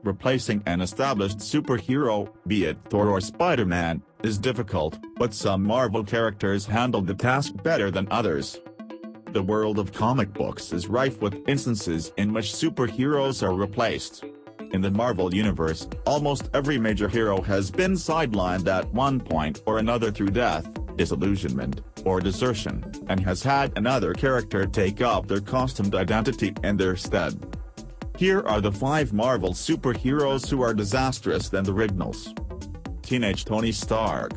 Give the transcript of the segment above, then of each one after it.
Replacing an established superhero, be it Thor or Spider-Man, is difficult, but some Marvel characters handle the task better than others. The world of comic books is rife with instances in which superheroes are replaced. In the Marvel Universe, almost every major hero has been sidelined at one point or another through death, disillusionment, or desertion, and has had another character take up their costumed identity in their stead. Here are the 5 Marvel superheroes who are disastrous than the originals. Teenage Tony Stark.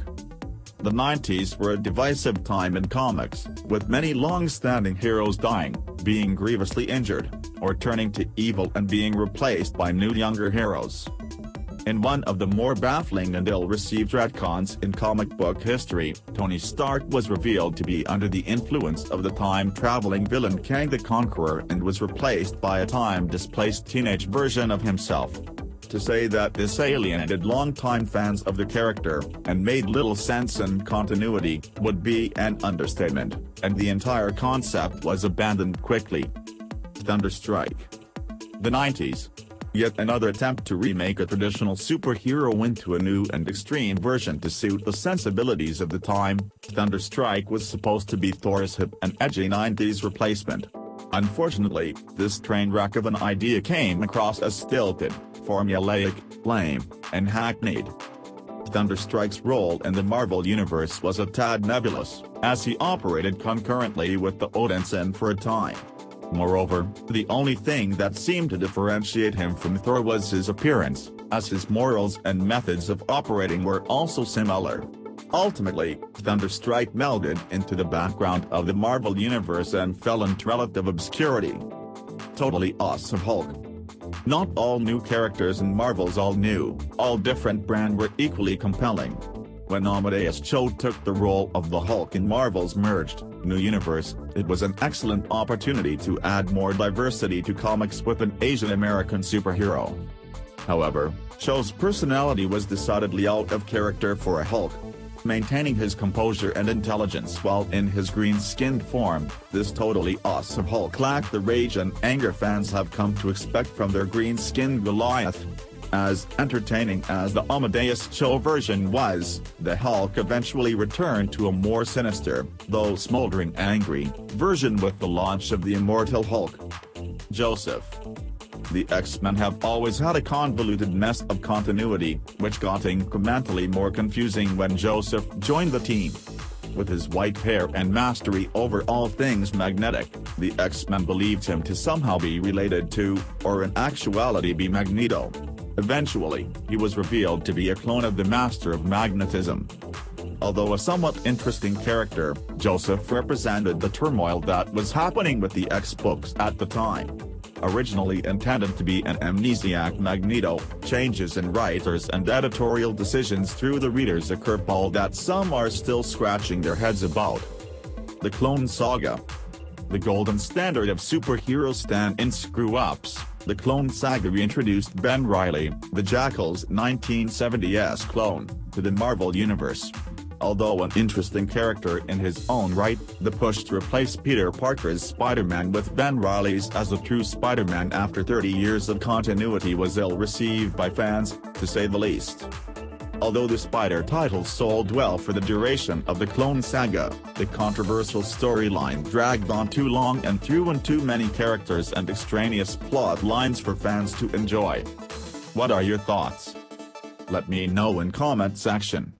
The 90s were a divisive time in comics, with many long-standing heroes dying, being grievously injured, or turning to evil and being replaced by new younger heroes. In one of the more baffling and ill-received retcons in comic book history, Tony Stark was revealed to be under the influence of the time-traveling villain Kang the Conqueror and was replaced by a time-displaced teenage version of himself. To say that this alienated longtime fans of the character, and made little sense in continuity, would be an understatement, and the entire concept was abandoned quickly. Thunderstrike. The 90s. Yet another attempt to remake a traditional superhero into a new and extreme version to suit the sensibilities of the time. Thunderstrike was supposed to be Thor's hip and edgy 90s replacement. Unfortunately, this train wreck of an idea came across as stilted, formulaic, lame, and hackneyed. Thunderstrike's role in the Marvel Universe was a tad nebulous, as he operated concurrently with the Odinson for a time. Moreover, the only thing that seemed to differentiate him from Thor was his appearance, as his morals and methods of operating were also similar. Ultimately, Thunderstrike melded into the background of the Marvel Universe and fell into relative obscurity. Totally Awesome Hulk. Not all new characters in Marvel's all-new, all-different brand were equally compelling. When Amadeus Cho took the role of the Hulk in Marvel's merged, new universe, it was an excellent opportunity to add more diversity to comics with an Asian-American superhero. However, Cho's personality was decidedly out of character for a Hulk. Maintaining his composure and intelligence while in his green-skinned form, this totally awesome Hulk lacked the rage and anger fans have come to expect from their green-skinned Goliath. As entertaining as the Amadeus Cho version was, the Hulk eventually returned to a more sinister, though smoldering angry, version with the launch of the Immortal Hulk. Joseph. The X-Men have always had a convoluted mess of continuity, which got incrementally more confusing when Joseph joined the team. With his white hair and mastery over all things magnetic, the X-Men believed him to somehow be related to, or in actuality be Magneto. Eventually, he was revealed to be a clone of the Master of Magnetism. Although a somewhat interesting character, Joseph represented the turmoil that was happening with the X-books at the time. Originally intended to be an amnesiac Magneto, changes in writers and editorial decisions threw the readers a curveball that some are still scratching their heads about. The Clone Saga. The golden standard of superhero stand-in screw-ups, the Clone Saga reintroduced Ben Reilly, the Jackal's 1970s clone, to the Marvel Universe. Although an interesting character in his own right, the push to replace Peter Parker's Spider-Man with Ben Reilly's as a true Spider-Man after 30 years of continuity was ill-received by fans, to say the least. Although the Spider title sold well for the duration of the Clone Saga, the controversial storyline dragged on too long and threw in too many characters and extraneous plot lines for fans to enjoy. What are your thoughts? Let me know in comment section.